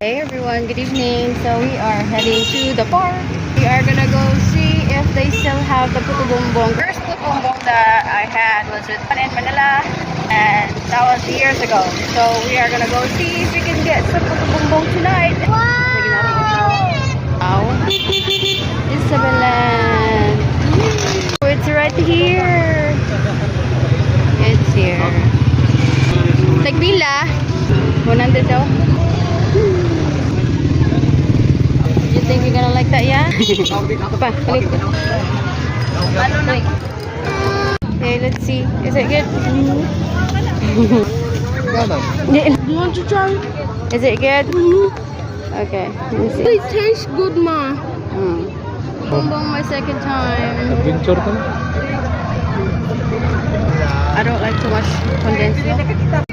Hey everyone, good evening. So we are heading to the park. We are gonna go see if they still have the puto bumbong. First puto bumbong that I had was with in Manila, and that was years ago. So we are gonna go see if we can get some puto bumbong tonight. Wow! Isabelan. Oh, it's right here. It's here. Tagpila. 100 daw. You think you're gonna like that, yeah? Pa, balik. Okay, let's see. Is it good? You want to try? Is it good? Okay, let me see. It tastes good, ma. Bumbong my second time. Adventure ka na? I don't like too much condensed milk.